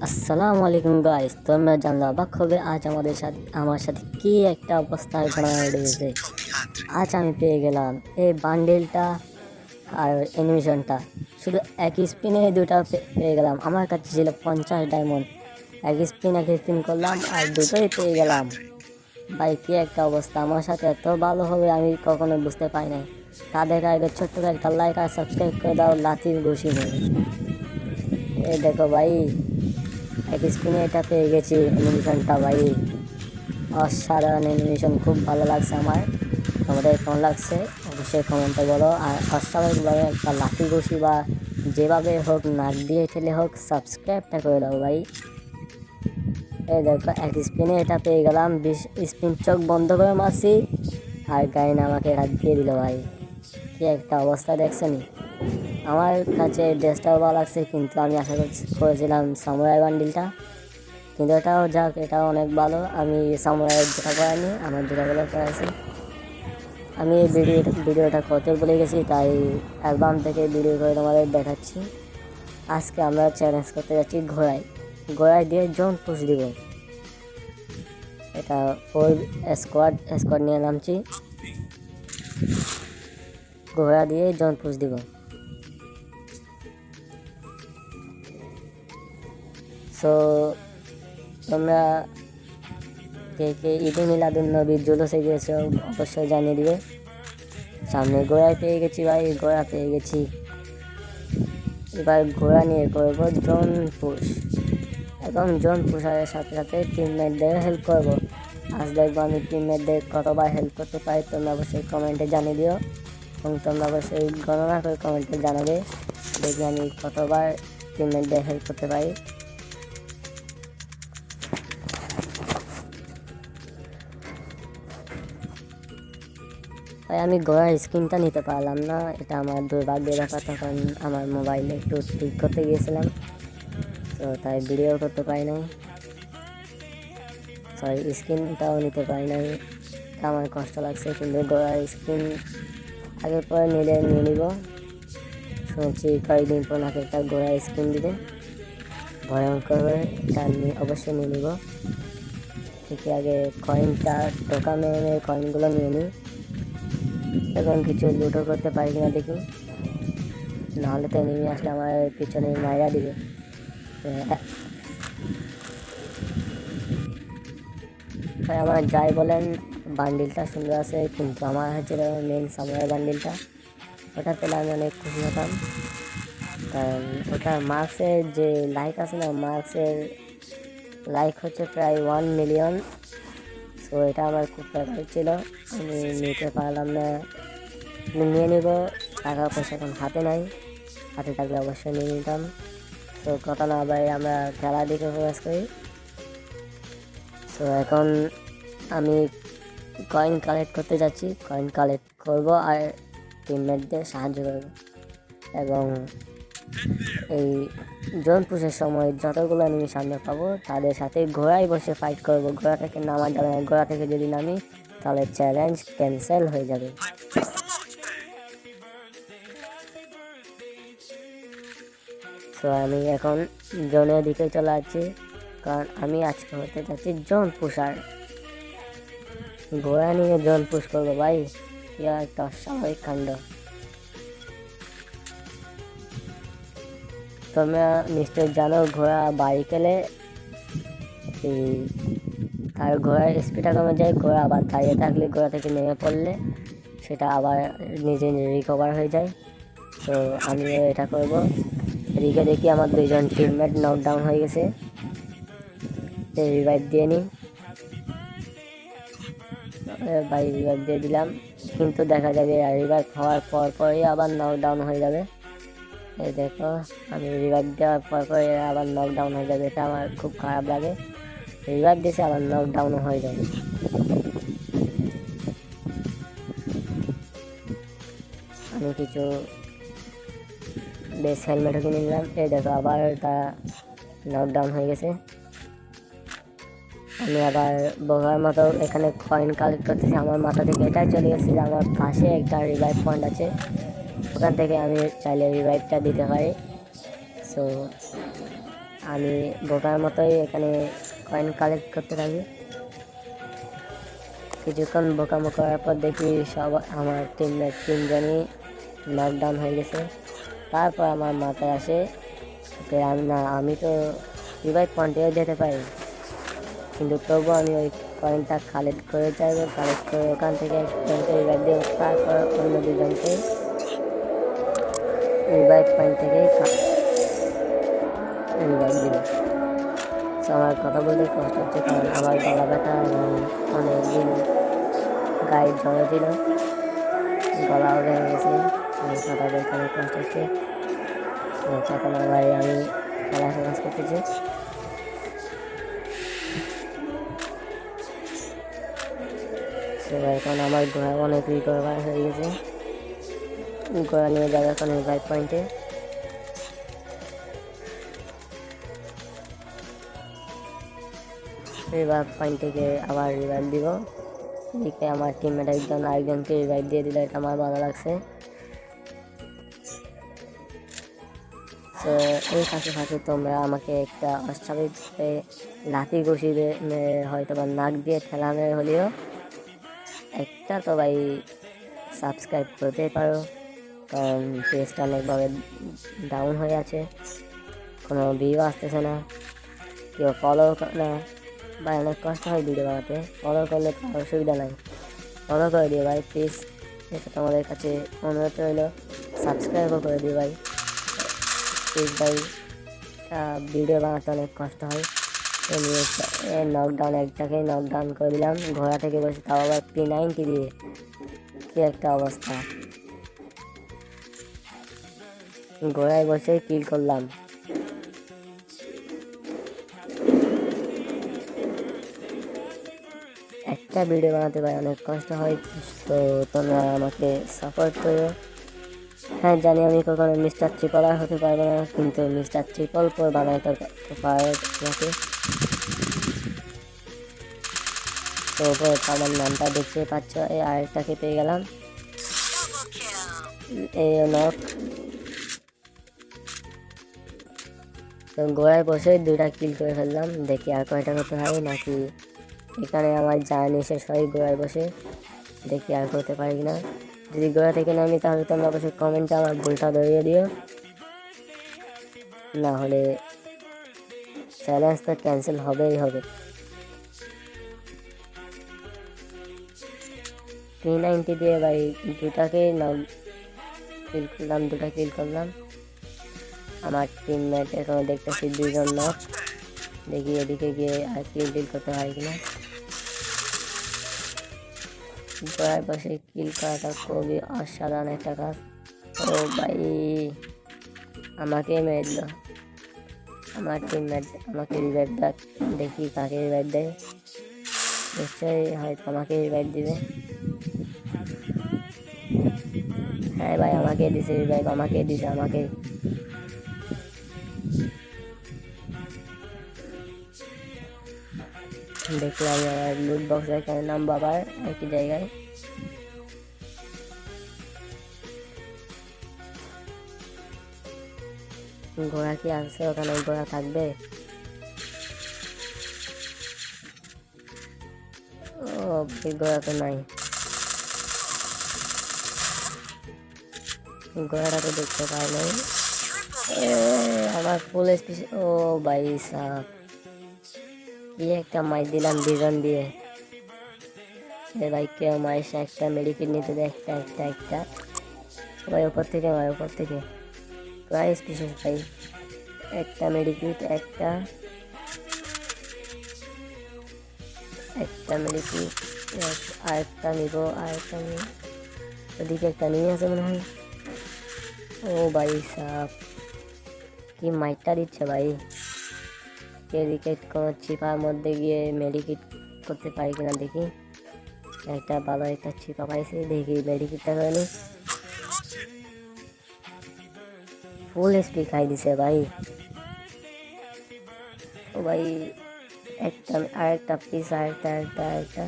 আসসালামু আলাইকুম গাইস, তোমরা জানলে অবাক হবে আজ আমার সাথে কি একটা অবস্থার ঘটনা ঘটেছে। আজ আমি পেয়ে গেলাম এই বান্ডেলটা আর অ্যানিমেশনটা শুধু এক স্পিনে দুটা পেয়ে গেলাম। আমার কাছে ছিল 50 ডায়মন্ড, এক স্পিন করলাম আর দুটোই পেয়ে গেলাম। ভাই কি একটা অবস্থা, আমার সাথে এত ভালো হবে আমি কখনো বুঝতে পারি নাই। তাদের আগে ছোট্ট করে একটা লাইক আর সাবস্ক্রাইব করে দাও, লাতির ঘুষি নেই। এই দেখো ভাই, এক স্পিনে এটা পেয়ে গেছি অ্যানিমেশনটা। ভাই অসাধারণ অ্যানিমেশন, খুব ভালো লাগছে আমার। তোমাদের কেমন লাগছে অবশ্যই কমেন্টে বলো। আর অস্বাভাবিকভাবে একটা লাঠি ঘুষি বা যেভাবে হোক নাক দিয়ে ঠেলে হোক সাবস্ক্রাইবটা করে দাও ভাই। এই দেখো এক স্পিনে এটা পেয়ে গেলাম, 20 স্পিন চোখ বন্ধ করে মারছি আর গাইন আমাকে এটা দিয়ে দিল। ভাই কি একটা অবস্থা দেখছেন। আমার কাছে ড্রেসটাও ভালো লাগছে, কিন্তু আমি আশা করেছিলাম সামুরাই বান্ডিলটা, কিন্তু এটাও যাক, এটাও অনেক ভালো। আমি সামুরাইয়ের জুতা পরাইনি, আমার জুতাগুলো পরাইছি। আমি এই ভিডিওটা করতে ভুলে গেছি, তাই অ্যালবাম থেকে ভিডিও করে তোমাদের দেখাচ্ছি। আজকে আমরা চ্যালেঞ্জ করতে যাচ্ছি ঘোড়ায় দিয়ে জোন পুশ দিব। এটা 4 স্কোয়াড নিয়ে নামছি, ঘোড়া দিয়ে জোন পুশ দিব। সো তোমরা কে কে ঈদে মিলাদুন্নবীর জুলুসে গিয়েছো অবশ্যই জানিয়ে দিবে। সামনে ঘোড়ায় পেয়ে গেছি ভাই, ঘোড়া পেয়ে গেছি। এবার ঘোড়া নিয়ে করবো জোন পুশ, এবং জোন পুশারের সাথে সাথে টিমমেটদের হেল্প করব। আজ দেখবো আমি টিমমেটদের কতবার হেল্প করতে পারি। তোমরা অবশ্যই কমেন্টে জানিয়ে দিও, এবং তোমরা অবশ্যই গণনা করে কমেন্টে জানাবে দেখি আমি কতবার টিমমেটদের হেল্প করতে পারি। তাই আমি ঘোড়ার স্ক্রিনটা নিতে পারলাম না, এটা আমার দুর্ভাগ্যের ব্যাপার। তখন আমার মোবাইলে একটু ঠিক করতে গিয়েছিলাম, তো তাই ভিডিও করতে পারি নাই। সরি, স্ক্রিনটাও নিতে পারি নাই, আমার কষ্ট লাগছে। কিন্তু ঘোড়ার স্ক্রিন আগে পরে নিয়ে নিব। শুনছি কয়েকদিন পর নাকি একটা ঘোড়ার স্ক্রিন দিবে, ভয়ঙ্কর, এটা অবশ্যই নিয়ে নিব। ঠিক আগে কয়েনটা টোকা মেরে কয়েনগুলো নিয়ে নিই, এখন কিছু লুটও করতে পারি কিনা দেখি, নাহলে তো নেমে আসলে আমার পিছনে মাইরা দিবে। তাই আমার যাই বলেন বান্ডিলটা সুন্দর আছে, কিন্তু আমার হচ্ছে মেন সামুরাই বান্ডিলটা, ওটা পেলে আমি অনেক খুশি হতাম। কারণ ওটার মার্কসের যে লাইক আছে না, মার্কসের লাইক হচ্ছে প্রায় 1 মিলিয়ন। সো এটা আমার খুব ফেভারিট ছিল, আমি নিতে পারলাম না। নিয়ে নিব, টাকা পয়সা এখন হাতে নাই, হাতে থাকলে অবশ্যই নিয়ে নিতাম। তো কথা না ভাই, আমরা খেলার দিকে প্রবেশ করি। তো এখন আমি কয়েন কালেক্ট করতে যাচ্ছি, কয়েন কালেক্ট করব আর টিমমেটদের সাহায্য করব। এবং এই জোন পুশের সময় যতগুলো আমি সামনে পাবো তাদের সাথে ঘোড়ায় বসে ফাইট করব। ঘোড়া থেকে নামা যাবে না, ঘোড়া থেকে যদি নামি তাহলে চ্যালেঞ্জ ক্যান্সেল হয়ে যাবে। তো আমি এখন জোনের দিকে চলে যাচ্ছি, কারণ আমি আজকে হতে যাচ্ছি জোন পুষার। ঘোড়া নিয়ে জোন পুশ করবো ভাই, কি একটা অস্বাভাবিক কাণ্ড। তোমরা নিশ্চয় জানো ঘোড়া বাড়ি গেলে তার ঘোড়ার স্পিডটা কমে যায়, ঘোড়া আবার দাঁড়িয়ে থাকলে, ঘোড়া থেকে নেমে পড়লে সেটা আবার নিজে রিকভার হয়ে যায়। তো আমিও এটা করব। এদিকে দেখি আমার 2জন টিমমেট নকডাউন হয়ে গেছে, রিভাইভ দিয়ে নিই ভাই, রিভাইভ দিয়ে দিলাম। কিন্তু দেখা যাবে রিভাইভ হওয়ার পরই আবার নকডাউন হয়ে যাবে। এই দেখো, আমি রিভাইভ দেওয়ার পরই আবার নকডাউন হয়ে যাবে, এটা আমার খুব খারাপ লাগে। রিভাইভ দিয়েছে আবার নকডাউনও হয়ে যাবে। আমি কিছু বেশ হেলমেটও কিনে নিলাম। এই দেখো আবার তা নকডাউন হয়ে গেছে। আমি আবার বোকার মতো এখানে কয়েন কালেক্ট করতেছি, আমার মাথা থেকে এটাই চলে গেছে যে আমার পাশে একটা রিভাইভ পয়েন্ট আছে, ওখান থেকে আমি চাইলে রিভাইভটা দিতে পারি। সো আমি বোকার মতোই এখানে কয়েন কালেক্ট করতে থাকি। কিছুক্ষণ বোকামো করার পর দেখি সব আমার টিমমেট 3জনই নকডাউন হয়ে গেছে। তারপর আমার মাথায় আসে যে আমি তো রিভাইভ পয়েন্টেও যেতে পারি, কিন্তু তবুও আমি ওই কয়েনটা কালেক্ট করে চাইবো, কালেক্ট করে ওখান থেকে একজনকে রিভাইভ দেবো, তারপর অন্য 2জনকে রিভাইভ পয়েন্ট থেকেই রিভাইভ দেবো। সো আমার কথা বলতে কষ্ট হচ্ছে, কারণ আমার গলা ব্যথা এবং অনেকদিন গায়ে জ্বরে ছিল, গলাও ভেঙে গেছে, কথা বলতে অনেক কষ্ট হচ্ছে। তো কথা না ভাই, আমি খেলা ফোকাস করতেছি। এখন আমার ঘোড়া অনেক রিকভার হয়ে গেছে, ঘোড়া নিয়ে যাবে এখন রিভাইভ পয়েন্টে। রিভাইভ পয়েন্ট থেকে আবার রিভাইভ দিব। এদিকে আমার টিমমেট আরেকজনকে রিভাইভ দিয়ে দিল, এটা আমার ভালো লাগছে। তো এই ফাঁকে ফাঁকে তোমরা আমাকে একটা অস্বাভাবিক লাথি ঘুষি হয়তো বা নাক দিয়ে ঠেলা মেরে হলেও একটা তো ভাই সাবস্ক্রাইব করতেই পারো, কারণ পেজটা অনেকভাবে ডাউন হয়ে আছে, কোনো ভিউ আসতেছে না, কেউ ফলো না, ভাই অনেক কষ্ট হয় ভিডিও বানাতে। ফলো করলে কোনো অসুবিধা নাই, ফলো করে দিও ভাই প্লিজ, এটা তোমাদের কাছে অনুরোধ রইল। সাবস্ক্রাইবও করে দিও ভাই প্লিজ ভাই, ভিডিও বানাতে অনেক কষ্ট হয়। নকডাউন একটাকেই নকডাউন করে দিলাম ঘোড়া থেকে বসে, তাও আবার P90 দিয়ে, কি একটা অবস্থা। ঘোড়ায় বসেই কিল করলাম। একটা ভিডিও বানাতে ভাই অনেক কষ্ট হয়, তো তোমরা আমাকে সাপোর্ট করো। হ্যাঁ জানি আমি কখনো মিস্টার ট্রিপল আর হতে পারবো না, কিন্তু মিস্টার ট্রিপল পর বানাইতে পারে তোমাকে। তো আমার নামটা দেখতে পাচ্ছ, এই আরেকটাকে পেয়ে গেলাম, এই নক। তো গোড়ায় বসে 2টা কিল করে ফেললাম, দেখি আর কয়টা করতে হয়, নাকি এখানে আমার জার্নি শেষ হয় গোড়ায় বসে, দেখি আর করতে পারি কিনা। যদি গোড়া থেকে নামি তাহলে তোমরা অবশ্যই কমেন্টে আমার ভুলটা ধরিয়ে দিও, না হলে চ্যালেঞ্জ তো ক্যান্সেল হবেই হবে। P90 দিয়ে ভাই 2টাকেই কিল করলাম, 2টা কিল করলাম। আমার টিমমেট এখনো দেখতেছি 2জন নক, দেখি এদিকে গিয়ে আর কিল করতে হয় কিনা। গোড়ায় বসে কিল করাটা খুবই অসাধারণ একটা কাজ। ও ভাই আমাকে মেরে দিল, আমার টিমমেট আমাকে রিভাইভ দেয়, দেখি কাকে রিভাইভ দেয়, নিশ্চয়ই হয়তো আমাকে রিভাইভ দিবে। হ্যাঁ ভাই আমাকে দিছে রিভাইভ, আমাকে দিছে, আমাকে। দেখলাম আমার লুট বক্স এখানে নাম বাবার একই জায়গায়। ঘোড়া কি আছে ওখানে? ঘোড়া থাকবে? ও ঘোড়া তো নাই, ঘোড়াটা তো দেখতে পাই নাই। আমার ফুল স্পিড, ও ভাই সাহ কি একটা মাইর দিলাম বিজন দিয়ে। ভাই কেউ মাইস একটা মেডিকেট নিতে দেয়, একটা একটা একটা ভাই উপর থেকে মার, উপর থেকে প্রায় স্পিসিস ভাই। একটা মেডিকেট, একটা মেডিকেট, আরেকটা নিব, আরেকটা নিব, ওদিকে একটা নিয়ে আছে মনে হয়। ও ভাই সাহ কি মাইটটা দিচ্ছে ভাই। এদিকে কোনো চিপার মধ্যে গিয়ে মেডিকেট করতে পারি কিনা দেখি, একটা ভালো একটা চিপা পাইছি, দেখি মেডিকেটটা করে নি। ফুল এসপি খাই দিছে ভাই। ও ভাই একটা আরেকটা পিস, আরেকটা আরেকটা আরেকটা